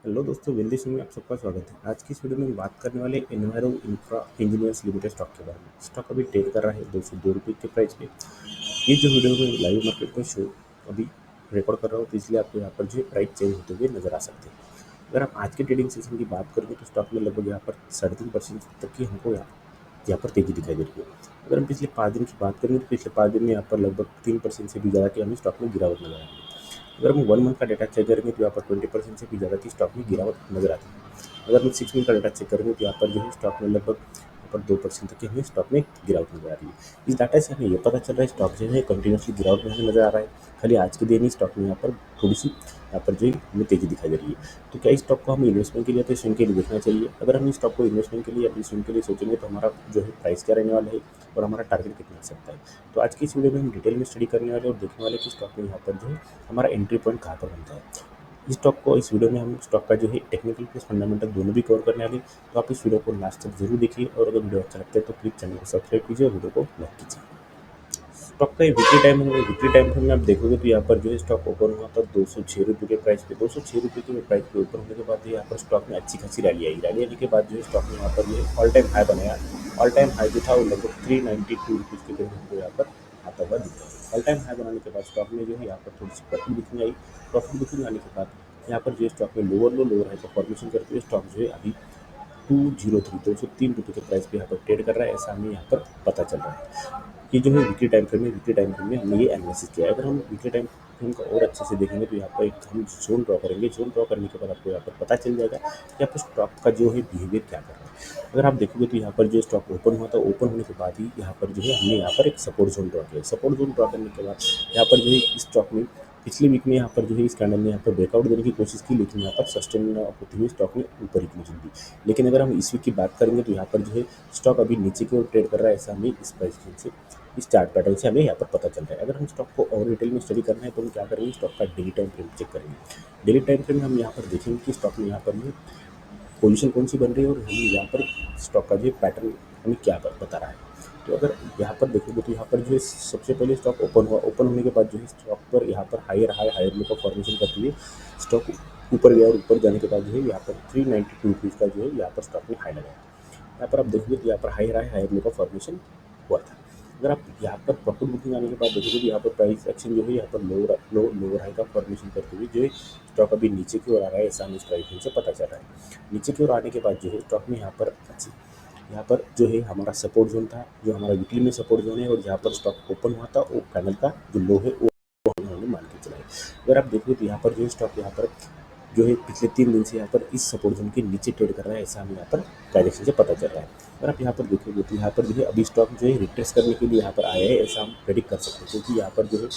Hello दोस्तों, wealthy Singh में आप सबका स्वागत है। आज की इस वीडियो में हम बात करने वाले enviro infra engineers limited stock के बारे में। स्टॉक अभी ट्रेड कर रहा है 202 रुपये के प्राइस पे। ये जो वीडियो में लाइव मार्केट में शो अभी रिकॉर्ड कर रहा हूँ, तो इसलिए आपको यहाँ पर जो प्राइस चेंज होते हुए नजर आ सकते हैं। अगर आप आज के ट्रेडिंग सेशन की बात करेंगे तो स्टॉक में लगभग यहाँ पर 3.5% तक की हमको यहाँ पर तेजी दिखाई दे रही है। अगर हम पिछले 5 दिन की बात करेंगे तो पिछले 5 दिन में यहाँ पर लगभग 3% से भी ज़्यादा की हमें स्टॉक में गिरावट नजर आ रही है। अगर हम 1 मंथ का डेटा चेक करेंगे तो यहाँ पर 20% से भी ज़्यादा की स्टॉक में गिरावट नजर आती है। अगर हम 6 मंथ का डेटा चेक करेंगे तो यहाँ पर जो है स्टॉक में लगभग यहाँ पर 2% तक की हमें स्टॉक में गिरावट नजर आ रही है। इस डाटा से हमें ये पता चल रहा है स्टॉक जो है कंटिन्यूसली गिरावट में हमें नजर आ रहा है। खाली आज के दिन ही स्टॉक में यहाँ पर थोड़ी सी यहाँ पर जो है हमें तेजी दिखाई दे रही है। तो क्या इस स्टॉक को हमें इन्वेस्टमेंट के लिए तो स्विंग के लिए देखना चाहिए? अगर हम इस स्टॉक को इन्वेस्टमेंट के लिए अपनी स्विंग के लिए सोचेंगे तो हमारा जो है प्राइस क्या रहने वाला है और हमारा टारगेट कितना हो सकता है। तो आज की इस वीडियो में हम डिटेल में स्टडी करने वाले और देखने वाले कि स्टॉक में यहाँ पर जो है हमारा एंट्री पॉइंट कहाँ पर बनता है। इस स्टॉक को इस वीडियो में हम स्टॉक का जो है टेक्निकल प्लस फंडामेंटल दोनों भी कवर करने वाले। तो आप इस वीडियो को लास्ट तक जरूर देखिए और अगर वीडियो अच्छा लगता है तो प्लीज़ चैनल को सब्सक्राइब कीजिए और वीडियो को लाइक कीजिए। स्टॉक का वीकली टाइम है, वीकली टाइम फ्रेम में आप देखोगे तो यहाँ पर जो है स्टॉक ओपन हुआ था 206 रुपये के प्राइस पे। 206 रुपये के प्राइस पे ओपन होने के बाद यहाँ पर स्टॉक में अच्छी खासी रैली आई। रैली आने के बाद जो है स्टॉक में यहाँ पर ये ऑल टाइम हाई बनाया। ऑल टाइम हाई जो था वो लगभग 392 रुपीज़ के करीब हमको यहाँ पर आता हुआ दिख रहा है। ऑल टाइम हाई बनाने के बाद स्टॉक में जो है यहाँ पर थोड़ी सी प्रॉफिट बुकिंग आई। प्रॉफिट बुकिंग आने के बाद यहाँ पर जो है स्टॉक में लोअर हाई का फॉर्मेशन करते हुए स्टॉक जो है अभी 203 रुपये के प्राइस पे यहाँ पर ट्रेड कर रहा है, ऐसा हमें यहाँ पर पता चल रहा है। ये जो है वीकली टाइम फ्रेम है, वीकली टाइम फ्रेम में हमने ये एनालिसिस किया है। अगर हम वीकली टाइम फ्रेम को और अच्छे से देखेंगे तो यहाँ पर एक हम जोन ड्रॉ करेंगे। जोन ड्रॉ करने के बाद आपको यहाँ पर पता चल जाएगा कि यहाँ पर स्टॉक का जो है बिहेवियर क्या कर रहा है। अगर आप देखोगे तो यहाँ पर जो स्टॉक ओपन हुआ था, ओपन होने के बाद ही यहाँ पर जो है हमने यहाँ पर एक सपोर्ट जोन ड्रॉ किया। सपोर्ट जोन ड्रॉ करने के बाद यहाँ पर जो है इस स्टॉक में पिछले वीक में यहाँ पर जो है इस कैंडल ने यहाँ पर ब्रेकआउट देने की कोशिश की, लेकिन यहाँ पर सस्टेन होते हुए स्टॉक में ऊपर ही क्लोजिंग दी। लेकिन अगर हम इस वीक की बात करेंगे तो यहाँ पर जो है स्टॉक अभी नीचे की ओर ट्रेड कर रहा है, ऐसा हमें इस प्राइस से इस चार्ट पैटर्न से हमें यहाँ पर पता चल रहा है। अगर हम स्टॉक को और डिटेल में स्टडी करना है तो हम क्या करेंगे, स्टॉक का डेली टाइम फ्रेम चेक करेंगे। डेली टाइम फ्रेम में हम यहाँ पर देखेंगे कि स्टॉक में यहाँ पर ये पोजीशन कौन सी बन रही है और हमें यहाँ पर स्टॉक का जो पैटर्न हमें क्या बता रहा है। तो अगर यहाँ पर देखोगे तो यहाँ पर जो है सबसे पहले स्टॉक ओपन हुआ। ओपन होने के बाद जो है स्टॉक पर यहाँ पर हायर लो का फॉर्मेशन करते हुए स्टॉक ऊपर गया और ऊपर जाने के बाद जो है यहाँ पर 392 रुपीज़ का जो है यहाँ पर स्टॉक में हाई लगाया। यहाँ पर आप देखोगे तो यहाँ पर हायर लो का फॉर्मेशन हुआ था। अगर आप यहाँ पर प्रॉफिट बुकिंग आने के बाद देखोगे तो यहाँ पर प्राइस एक्शन जो है यहाँ पर लोअर हाई का फॉर्मेशन करते हुए जो है स्टॉक अभी नीचे की ओर आ रहा है, ऐसा हमें इस प्राइस से पता चल रहा है। नीचे की ओर आने के बाद जो है स्टॉक में यहाँ पर जो है हमारा सपोर्ट जोन था, जो हमारा वीकली में सपोर्ट जोन है, और जहाँ पर स्टॉक ओपन हुआ था वो कैंडल का जो लो है वो हमने मान के चला है। अगर आप देखोगे तो यहाँ पर जो है स्टॉक यहाँ पर जो है पिछले 3 दिन से यहाँ पर इस सपोर्ट जोन के नीचे ट्रेड कर रहा है, ऐसा हमें यहाँ पर डायरेक्शन से पता चल रहा है। अगर आप यहाँ पर देखोगे तो यहाँ पर जो है अभी स्टॉक जो है रिट्रेस करने के लिए यहाँ पर आया है, ऐसा हम प्रेडिक्ट कर सकते हैं, क्योंकि यहाँ पर जो है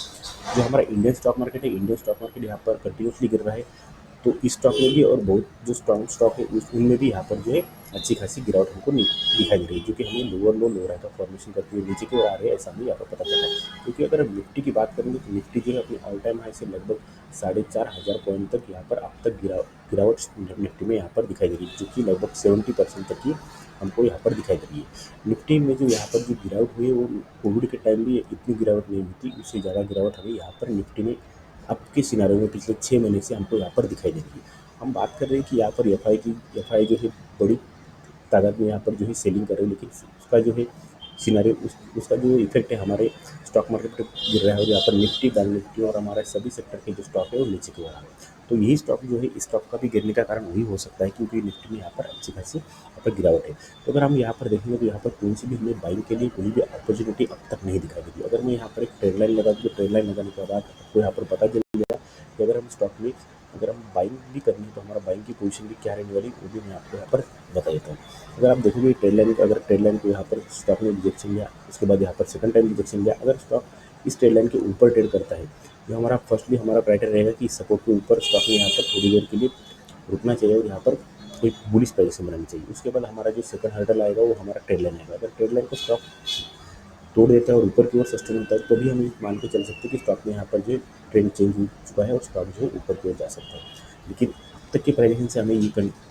जो हमारा इंडियन स्टॉक मार्केट है, इंडियन स्टॉक मार्केट यहाँ पर कंटिन्यूसली गिर रहा है। तो इस स्टॉक में भी और बहुत जो स्ट्रॉन्ग स्टॉक है उनमें भी यहाँ पर जो है अच्छी खासी गिरावट हमको दिखाई दे रही है, जो कि हमें लोअर हाई का फॉर्मेशन करते हुए नीचे की ओर आ रहे हैं, ऐसा हमें यहाँ पर पता चल रहा है। क्योंकि अगर हम निफ्टी की बात करेंगे तो निफ्टी जो है अपने ऑल टाइम हाई से लगभग 4,500 पॉइंट तक यहाँ पर अब तक गिरावट निफ्टी में यहाँ पर दिखाई दे रही है, जो कि लगभग 70% तक की हमको यहाँ पर दिखाई दे रही है। निफ्टी में जो यहाँ पर जो गिरावट हुई है वो कोविड के टाइम भी इतनी गिरावट नहीं हुई थी, उससे ज़्यादा गिरावट हमें यहाँ पर निफ्टी में अब के सिनारियों में पिछले 6 महीने से हमको यहाँ पर दिखाई दे रही है। हम बात कर रहे हैं कि यहाँ पर एफ आई जो है बड़ी तादाद में यहाँ पर जो है सेलिंग कर रहे हैं, लेकिन उसका जो है सिनारियो उसका जो इफेक्ट है हमारे स्टॉक मार्केट पर गिर रहा है, और यहाँ पर निफ्टी, बैंक निफ्टी और हमारे सभी सेक्टर के जो स्टॉक है वो नीचे की ओर आ रहे हैं। तो यही स्टॉक जो है इस स्टॉक का भी गिरने का कारण वही हो सकता है, क्योंकि निफ्टी में यहाँ पर अच्छी खासी यहाँ पर गिरावट है। तो अगर हम यहाँ पर देखेंगे तो यहाँ पर कौन सी भी हमें बाइंग के लिए कोई भी अपॉर्चुनिटी अब तक नहीं दिखाई देती। अगर मैं यहाँ पर एक ट्रेड लाइन लगा दूँ, ट्रेड लाइन लगाने के बाद आपको यहाँ पर पता चल जाएगा कि अगर हम स्टॉक में अगर हम बाइंग भी करनी है तो हमारा बाइंग की पोजीशन भी क्या रहने वाली वो भी मैं आपको यहाँ पर बता देता हूँ। अगर आप देखोगे ट्रेड लाइन को यहाँ पर स्टॉक ने रिजेक्शन लिया, उसके बाद यहाँ पर सेकंड टाइम रिजेक्शन लिया। अगर स्टॉक इस ट्रेड लाइन के ऊपर ट्रेड करता है, जो हमारा फर्स्टली हमारा क्राइटेरिया रहेगा कि सपोर्ट के ऊपर स्टॉक में यहाँ पर थोड़ी देर के लिए रुकना चाहिए और यहाँ पर एक बुलिश पोजीशन बनानी चाहिए। उसके बाद हमारा जो सेकंड हर्डल आएगा वो हमारा ट्रेड लाइन आएगा। अगर ट्रेड लाइन को स्टॉक तोड़ देता है और ऊपर की ओर सस्टेन होता है तो भी हम मान के चल सकते हैं कि स्टॉक में यहाँ पर जो ट्रेंड चेंज हो चुका है और स्टॉक जो है ऊपर की ओर जा सकता है। लेकिन तक के प्राइजेशन से हमें ये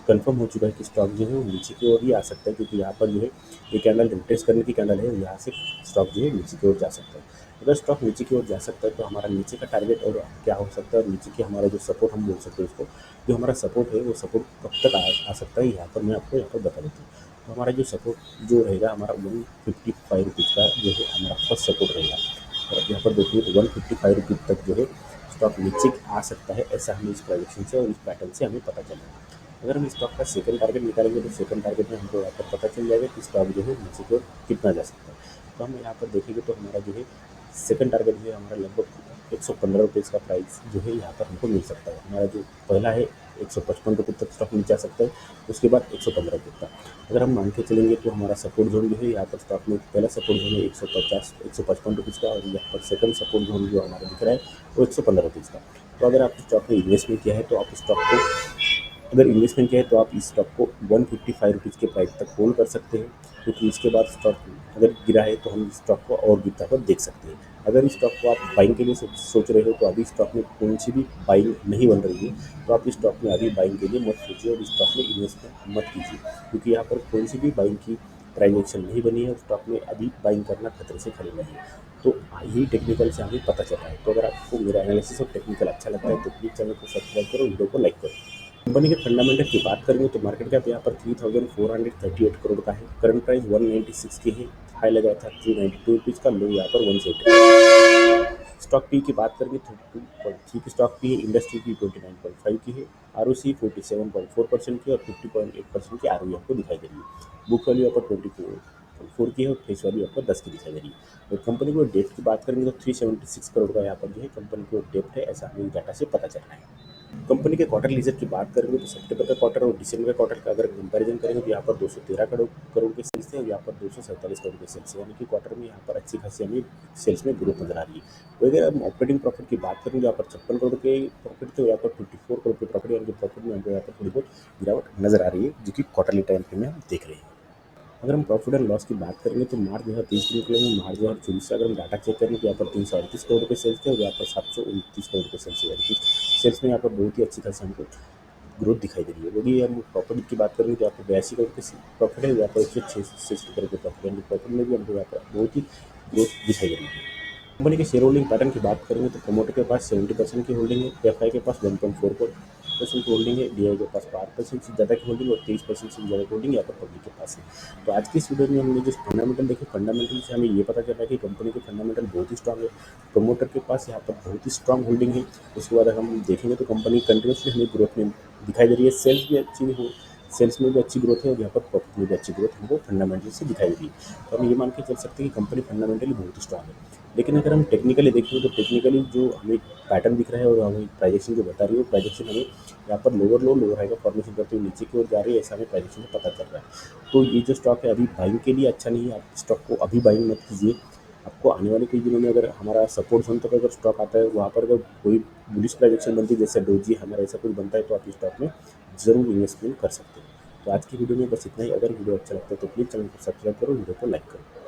कंफर्म हो चुका है कि स्टॉक जो है वो नीचे की ओर ही आ सकता है, क्योंकि यहाँ पर जो है ये कैंडल रिट्रेस करने की कैंडल है, यहाँ से स्टॉक जो है नीचे की ओर जा सकता है। अगर स्टॉक नीचे की ओर जा सकता है तो हमारा नीचे का टारगेट और क्या हो सकता है, और नीचे की हमारा जो सपोर्ट हम बोल सकते हैं उसको, जो हमारा सपोर्ट है वो सपोर्ट कब तक आ सकता है, यहाँ पर मैं आपको यहाँ पर बता देता हूँ। तो हमारा जो सपोर्ट जो रहेगा हमारा 155 रुपीज़ का जो है हमारा फर्स्ट सपोर्ट रहेगा। और आप यहाँ पर देखिए तो 155 रुपीज़ तक जो है स्टॉक नीचे आ सकता है, ऐसा हमें इस प्रोजेक्शन से और इस पैटर्न से हमें पता चला है। अगर हम स्टॉक का सेकंड टारगेट निकालेंगे तो सेकंड टारगेट में हमको यहाँ पर पता चल जाएगा कि स्टॉक जो है नीचे की ओर कितना जा सकता है। तो हम यहाँ पर देखेंगे तो हमारा जो है सेकंड टारगेट जो है हमारा लगभग 115 रुपीज़ का प्राइस जो है यहाँ पर हमको मिल सकता है। हमारा जो पहला है 155 रुपये तक स्टॉक नीचे आ सकता है, उसके बाद 115 रुपये का। अगर हम मान के चलेंगे तो हमारा सपोर्ट जोन जो है यहाँ पर स्टॉक में पहला सपोर्ट जोन है 155 का, और यहाँ पर सेकंड सपोर्ट जोन जो हमारा दिख रहा है वो 115 रुपीज़ का। तो अगर आप स्टॉक में इन्वेस्टमेंट किया है तो आप स्टॉक को अगर इन्वेस्टमेंट किया है तो आप इस स्टॉक को 155 रुपीज़ के प्राइस तक होल्ड कर सकते हैं, क्योंकि इसके बाद स्टॉक अगर गिरा है तो हम इस स्टॉक को और गिरता हुआ देख सकते हैं। अगर इस स्टॉक को आप बाइंग के लिए सोच रहे हो तो अभी स्टॉक में कौन सी भी बाइंग नहीं बन रही है, तो आप इस स्टॉक में अभी बाइंग के लिए मत सोचिए और इस स्टॉक में इन्वेस्टमेंट मत कीजिए, क्योंकि यहाँ पर कौन सी भी बाइंग की ट्रांजेक्शन नहीं बनी है और स्टॉक में अभी बाइंग करना खतरे से खड़ी नहीं है। तो यही टेक्निकल से हमें पता चला है। तो अगर आपको मेरा एनालिसिस और टेक्निकल अच्छा लगता है तो प्लीज़ चैनल को सब्सक्राइब करो, वीडियो को लाइक करो। कंपनी के फंडामेंटल की बात करेंगे तो मार्केट कैप यहाँ पर 3438 करोड़ का है, करंट प्राइस 196 की है, हाई लगा था 392 रुपीज़ का, लो यहाँ पर 170। स्टॉक पी की बात करेंगे तो 32.3 की स्टॉक पी है, इंडस्ट्री की 29.5 की है, आरओसी 47.4% की और 50.8% की आरओई आपको दिखाई दे रही है। बुक वैल्यू यहाँ पर 24 की है और फेस वैल्यू आपको 10 की दिखाई दे रही है। और कंपनी को डेप्थ की बात करेंगे तो 376 करोड़ का यहाँ पर जो है कंपनी को डेप्थ है, ऐसा हमें डाटा से पता चल रहा है। कंपनी के क्वार्टर रिजल्ट की बात करेंगे तो सितंबर का क्वार्टर और दिसंबर का क्वार्टर का अगर कंपैरिजन करेंगे तो यहाँ पर 213 करोड़ करोड़ के सेल्स थे और यहाँ पर 247 करोड़ के सेल्स है, यानी कि क्वार्टर में यहाँ पर अच्छी खासी हमें सेल्स में ग्रोथ नजर आ रही है। तो अगर हम ऑपरेटिंग प्रॉफिट की बात करेंगे यहाँ पर 56 करोड़ के प्रॉफिट थे और यहाँ पर 54 करोड़ के प्रॉफिट, यानी कि प्रॉफिट में हमको यहाँ पर थोड़ी बहुत गिरावट नजर आ रही है, जो कि क्वार्टरली टाइम फ्रेम में हम देख रहे हैं। अगर हम प्रॉफिट एंड लॉस की बात करेंगे तो मार्च 2023 के निकले में मार्च 2024 से अगर हम डाटा चेक करेंगे तो यहाँ पर 338 करोड़ के सेल्स थे और यहाँ पर 729 करोड़ के सेल्स है, यानी कि सेल्स में यहाँ पर बहुत ही अच्छी खासी हमको ग्रोथ दिखाई दे रही है। यदि हम प्रॉफिट की बात करेंगे तो यहाँ पर 82 करोड़ के प्रॉफिट है, यहाँ पर 160 करोड़ के प्रॉफिट, यानी प्रॉफिट में भी हमको यहाँ पर बहुत ही ग्रोथ दिखाई दे रही है। कंपनी के शेयर होल्डिंग पैटर्न की बात करेंगे तो प्रमोटर के पास 70% की होल्डिंग है, एफआई के पास 1.4% की होल्डिंग है, डीआई के पास 5% से ज़्यादा की होल्डिंग और 23% से ज़्यादा की होल्डिंग यहाँ पर पब्लिक के पास है। तो आज की इस वीडियो में हमने जो फंडामेंटल देखे, फंडामेंटल से हमें ये पता चला कि कंपनी के फंडामेंटल बहुत ही स्ट्रांग है, प्रमोटर के पास यहाँ पर बहुत ही स्ट्रांग होल्डिंग है। उसके बाद अगर हम देखेंगे तो कंपनी कंटिन्यूसली हमें ग्रोथ में दिखाई दे रही है, सेल्स में भी अच्छी ग्रोथ है और यहाँ पर प्रॉफिट में भी अच्छी ग्रोथ हमको फंडामेंटल से दिखाई दे रही है। तो हम ये मान के चल सकते हैं कि कंपनी फंडामेंटली बहुत ही स्ट्रांग है। लेकिन अगर हम टेक्निकली देखेंगे तो टेक्निकली जो हमें पैटर्न दिख रहा है और हमें प्राइजेक्शन जो बता रही है वो प्राइजेक्शन हमें यहाँ पर लोअर लो लोअर हाई का फॉर्मेशन करते हुए नीचे की ओर जा रही है, ऐसा हमें प्राइजेक्शन से पता चल रहा है। तो ये जो स्टॉक है अभी बाइंग के लिए अच्छा नहीं है, आप स्टॉक को अभी बाइंग मत कीजिए। आपको आने वाले कुछ दिनों में अगर हमारा सपोर्ट जोन तक अगर स्टॉक आता है, वहाँ पर अगर कोई बुलिश प्राइजेक्शन बनती है जैसे डोजी हमारा ऐसा कुछ बनता है तो आप इस स्टॉक में ज़रूर इन्वेस्टमेंट कर सकते हैं। तो आज की वीडियो में बस इतना ही। अगर वीडियो अच्छा लगता है तो प्लीज़ चैनल को सब्सक्राइब करो, वीडियो को लाइक करो।